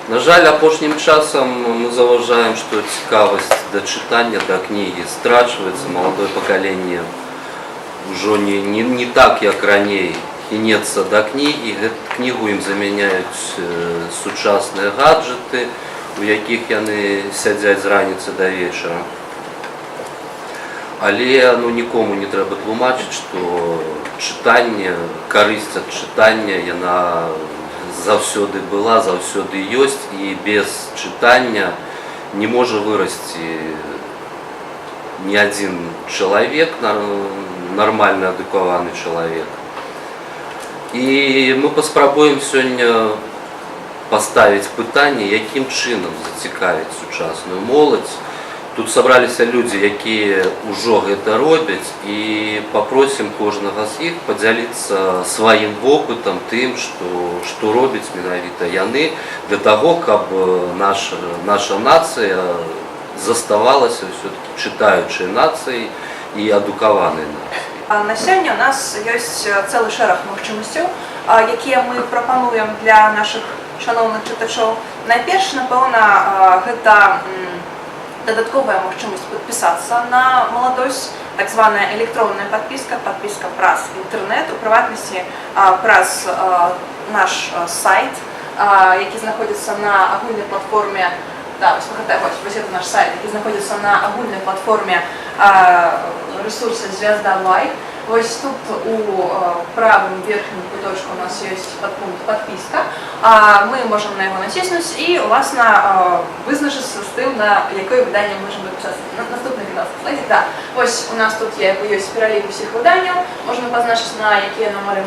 На жаль, апошнім часам мы заўважаем, што цікавасць да чытання, да кнігі страчваецца, маладое пакаленне ўжо не так, як раней, хінецца да кнігі. Кнігу ім замяняюць сучасныя гаджеты, у якіх яны сядзяць з раніцы да вечара. Але нікому не трэба тлумачыць, што чытанне, карысць ад чытання, яна заўсёды была, заўсёды ёсць, і без чытання не можа вырасці ні адзін чалавек, нармальна адукаваны чалавек. І мы паспрабуем сёння паставіць пытанне, якім чынам зацікавіць сучасную моладзь. Тут сабраліся людзі, якія ўжо гэта робяць, і папросім кожнага з іх падзяліцца сваім вопытам, тым, што робяць менавіта яны, для таго, каб наша нацыя заставалася ўсё-такі чытаючай нацыяй і адукаванай нацыяй. На сёння у нас ёсць цэлы шэраг магчымасцяў, якія мы прапануем для нашых шаноўных чытачоў. Найперш, напэўна, гэта дадатковая магчымасць падпісацца на маладосць, так званая электронная падпіска, падпіска праз інтэрнэт, у прыватнасці праз наш сайт, які знаходзіцца на агульнай платформе. Вось это наш сайт, які знаходзіцца на агульнай платформе ресурса Звезда Лайк. Вось тут у правым верхнім куточку у нас ёсць падпункт «Подписка». Мы можам на яго націснуць і, уласна, вызначыцца з тым, на якое выданне мы можам падпісацца. Наступны 15 слайдик, да. Вось у нас тут ёсць пералік усіх выданняў, можна пазначыць, на якія нумары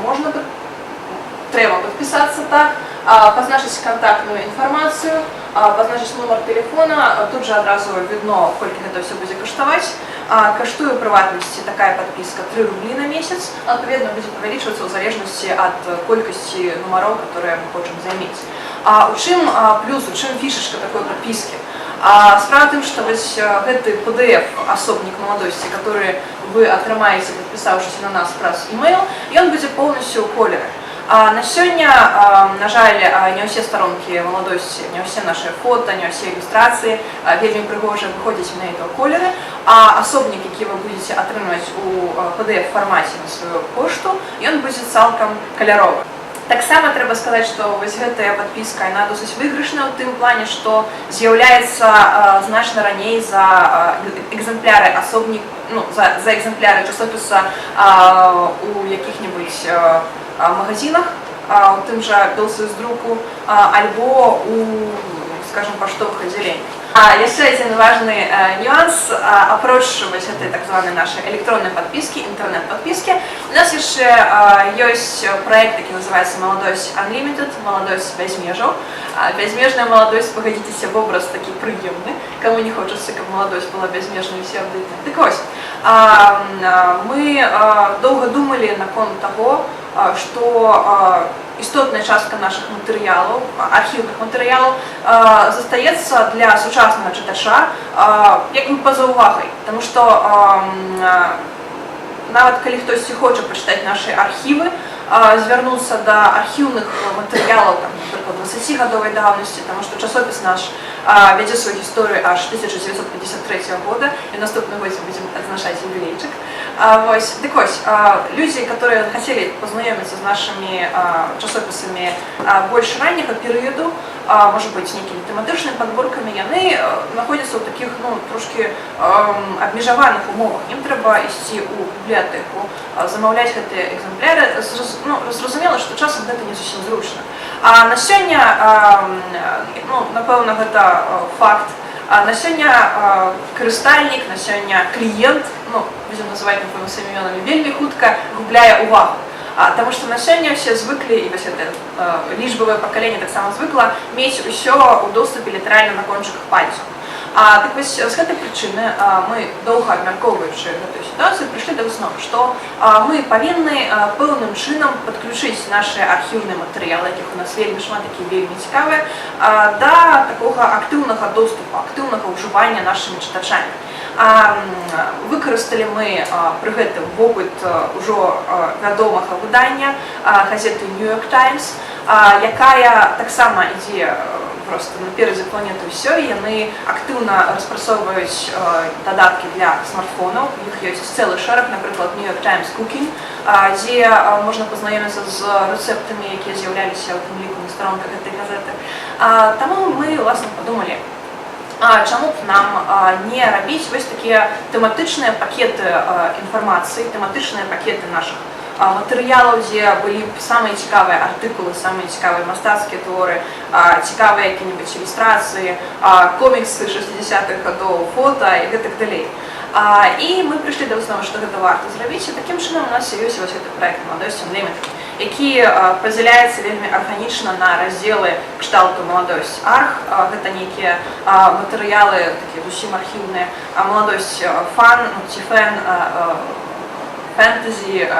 трэба падпісацца, так, пазначыць кантактную інфармацыю, пазначыць нумар телефона, тут же адразу відно, колькі гэта ўсё будзе каштаваць. Каштуе прыватнасці такая падпіска 3 рублі на месяц, адпаведна будзе павялічвацца ў залежнасці ад колькасці нумароў, которые мы хочам займець. У чым плюс, у чым фішачка такой падпіскі? Справа тым, што вось гэты PDF-асобнік маладосці, который вы атрымаеце, падпісаўшыся на нас праз email, ён будзе поўнасцю ў колеры. На сёння, на жаль, не ўсе старонкі маладосці, не ўсе нашы фота, не ўсе ілюстрацыі вельмі прыгожа выходзяць менавіта ў колеры, а асобнік, які вы будзеце атрымаць у PDF-фармаце на сваю пошту, ён будзе цалкам каляровы. Таксама трэба сказаць, што вось гэтая падпіска, яна досыць выйгрышная ў тым плане, што з'яўляецца значна раней за экземпляры асобнік, за экземпляры часопіса у якіх-небудзь магазинах, у тым жа Белсоюздруку, альбо у, скажем, паштовых аддзяленнях. Яшчэ адзін важны нюанс, апроч вось гэтай так званай нашай электроннай падпіскі, інтэрнэт-падпіскі, у нас яшчэ ёсць праект, які называецца «Маладосць Unlimited», «Маладосць без межаў». Бязмежная маладосць, пагадзіцеся, вобраз такі прыемны, каму не хочацца, каб маладосць была бязмежнай і всеабдытнай. Дык вось, мы доўга думалі наконт таго, што істотная частка нашых матэрыялаў, архіўных матэрыялаў застаецца для сучаснага чытача як бы па-за увагай, таму што нават калі хтосьці хоча пачытаць нашы архівы, звярнуцца да архіўных матэрыялаў, напрыклад, 20-гадовай даўнасці, таму што часопіс наш вядзе сваю гісторыю аж 1953 года, і наступны год будзем адзначаць юбілейчык. Дык вось, людзі, которые хацелі пазнаёміцца з нашымі часопісамі больш ранняга перыяду, можа быць, нейкімі тэматычнымі падборкамі, яны знаходзяцца ў такіх, трошкі абмежаваных умовах. Ім трэба ісці ў бібліятэку, замаўляць гэтыя экземпляры. Зразумела, што часам гэта не зусім зручна. На сёння, напэўна, гэта факт. На сёння карыстальнік, на сёння кліент, будзем называць, напэўна, самімі імёнамі, вельмі хутка губляе увагу. Таму што на сёння ўсе звыклі, і вось гэта лічбавае пакаленне таксама звыкла, мець усё ў доступе літаральна на кончыках пальцаў. Так вось, з гэтай прычыны мы, доўга абмяркоўваючы гэтую сітуацыю, прыйшлі да высновы, што мы павінны пэўным чынам падключыць нашы архіўныя матэрыялы, якіх у нас вельмі шмат, якія вельмі цікавыя, да такога актыўнага доступу, актыўнага ўжывання нашымі чытачамі. Выкарысталі мы пры гэтым вопыт ужо вядомага выдання газеты «New York Times», якая таксама ідзе в просто наперадзе планеты ўсё, яны актыўна распрацоўваюць дадаткі для смартфонаў. У іх ёсць цэлы шэраг, напрыклад, New York Times Cooking, дзе можна пазнаёміцца з рэцэптамі, якія з'яўляліся ў тым ліку на старонках гэтай газеты. Таму мы, власна, падумалі, чаму б нам не рабіць вось такія тэматычныя пакеты інфармацыі, тэматычныя пакеты нашых матэрыялаў, дзе былі б самыя цікавыя артыкулы, самыя цікавыя мастацкія творы, цікавыя якія-небудзь ілюстрацыі, коміксы 60-х гадоў, фота і гэтак далей. І мы прыйшлі да высновы, што гэта варта зрабіць, і такім чынам у нас з'явіўся вось гэты праект «Маладосць Unlimited», які падзяляецца вельмі арганічна на раздзелы кшталту «Маладосць Арх», гэта нейкія матэрыялы, такія зусім архіўныя, «Маладосць Фан», ці Фэн, фэнтэзі,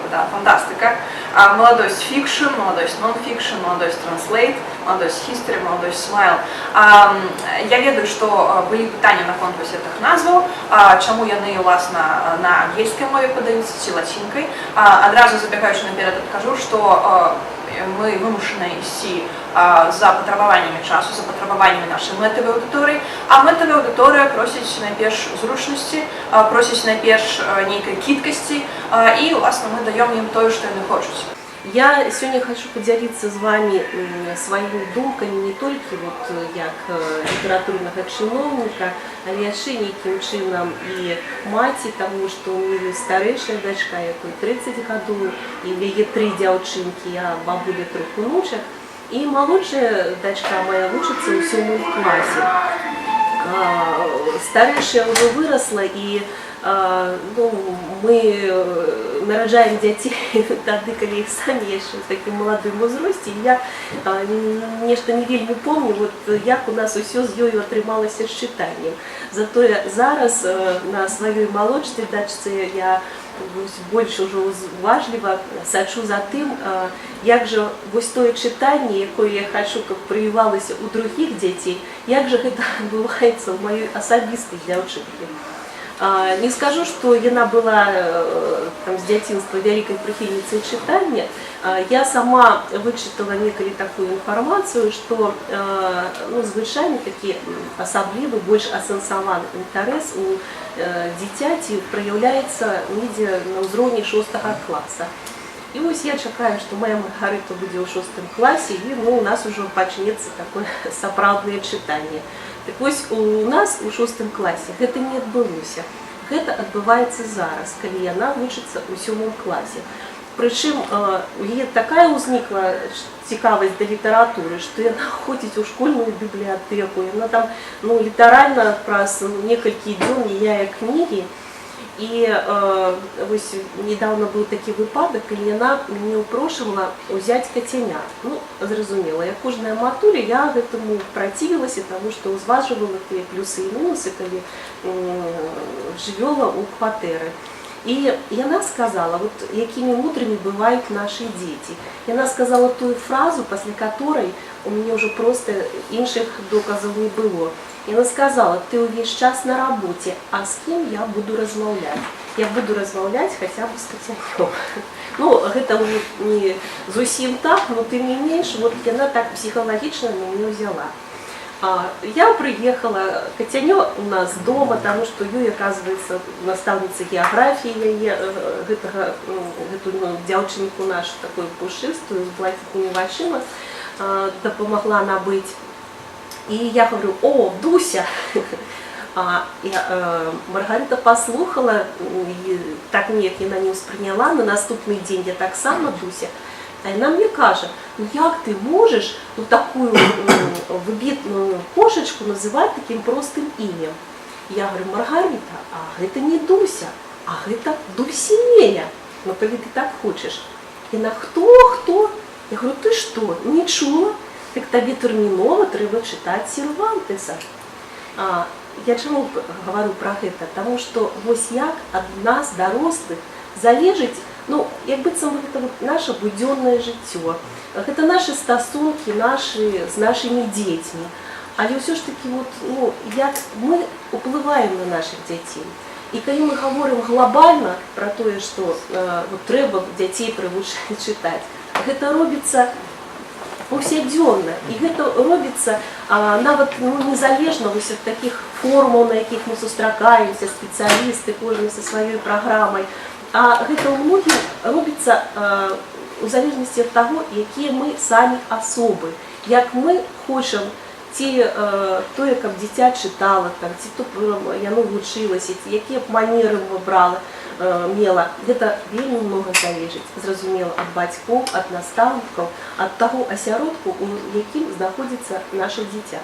фантастыка, «Маладосць Фікшн», «Маладосць Нон-Фікшн», «Маладосць Транслейт», «Маладосць Хістарі», «Маладосць Смайл». Я ведаю, што былі пытанні наконт вось гэтых назваў, чаму яны, уласна, на ангельскай мове падаюцца ці лацінкай. Адразу забегаючы наперад адкажу, што мы вымушаны ісці за патрабаваннямі часу, за патрабаваннямі нашай мэтавай аўдыторыі, а мэтавая аўдыторыя просіць найперш зручнасці, просіць найперш нейкай кідкасці, і, уласна, мы даём ім тое, што яны хочуць. Я сегодня хочу поделиться с вами своими думками не только вот як литературного чиновника, а яшчэ нейкім чынам і маці, тому что у меня есть старэйшая дачка, якой 30 гадоў, і в яе 3 дзяўчынкі, а бабуля 3 унучак, і малодшая дачка моя вучыцца ў 7 класе. Старэйшая ўжо вырасла, і мы нараджаем дзяцей тады, калі іх самі яшчэ ў такім маладым узросце. І я нешта не вельмі помню, вот, як у нас усё з ёю атрымалася з чытаннем. Затое зараз на сваёй малодшай дачцы я больш ужо уважліва сачу за тым, як жа вось тое чытанне, якое я хачу, каб прыявалася ў другіх дзяцей, як жа гэта адбываецца ў маёй асабістай дзяўчынкі. Не скажу, что яна была там, с дзяцінства вялікай прыхільніцай чытання. Я сама вычытала некалі такую інфармацыю, што звычайна такі асаблівы, больш асэнсаваны інтарэс у дзіцяці праяўляецца недзе на ўзроўні 6 класа. І вось я чакаю, што моя Маргарыта будзе ў 6 класе, і у нас ужо пачнецца такое сапраўднае чытанне. Так вось у нас у 6 класе гэта не адбылося. Гэта адбываецца зараз, калі яна вучыцца ў 7 класе. Прычым у яе такая ўзнікла цікавасць да літаратуры, што яна ходзіць у школьную бібліятэку. Яна там літаральна праз некалькі дзён яе кнігі. І вось недавно быў такі выпадак, калі яна мяне ўпрошвала ўзяць кацяня. Зразумела, як кожная матуля, я гэтаму працівілася, таму што ўзважвала тыя плюсы і мінусы, калі жывёла ў кватэры. І яна сказала, вот, якімі мудрымі бываюць нашы дзеці. Яна сказала тую фразу, пасля которой у мяне ўжо проста іншых доказаў не было. Яна сказала: ты ўвесь час на работе, а з кім я буду размаўляць? Я буду размаўляць хаця б з кацянём. Гэта ўжо не зусім так, но тым не менш, вот яна так псіхалагічна мяне ўзяла. Я приехала, кацянё у нас дома, таму што ёй, оказывается, настаўніца геаграфіі яе, гэту дзяўчынку нашу, такую пушыстую, з блакітнымі вачыма, дапамагла набыць. И я говорю: о, Дуся! Маргарита послухала, и так ніяк яна не ўспрыняла, на наступны дзень я так сама Дуся. А яна мне кажа: як ты можаш такую выбітную кошечку называть таким простым імем? Я говорю: Маргарита, а гэта не Дуся, а гэта Дульсінея. Калі ты так хочаш. Яна: хто? Я говорю: ты што, не чула? Так табе тэрмінова трэба чытаць Сервантеса. Я чаму говорю пра гэта? Таму што вось як ад нас, дарослых, залежыць, як быццам гэта наша будзённае жыццё. Гэта нашы стасункі з нашымі дзецьмі. Але ўсё ж такі, як мы уплываем на нашых дзяцей. І калі мы гаворым глобальна пра тое, што трэба дзяцей прывучаць чытаць, гэта робіцца паўсядзённа. І гэта робіцца нават незалежна вось ад такіх формаў, на якіх мы сустракаемся, спецыялісты, кожны са сваёй праграмай. А гэта ў многім робіцца у залежнасці ад таго, якія мы самі асобы, як мы хочам ці тое, каб дзіця чытала, ці то яно вучылася, ці якія б манеры мела. Гэта вельмі многа залежыць, зразумела, ад бацькоў, ад настаўнікаў, ад таго асяродку, у якім знаходзіцца наша дзіця.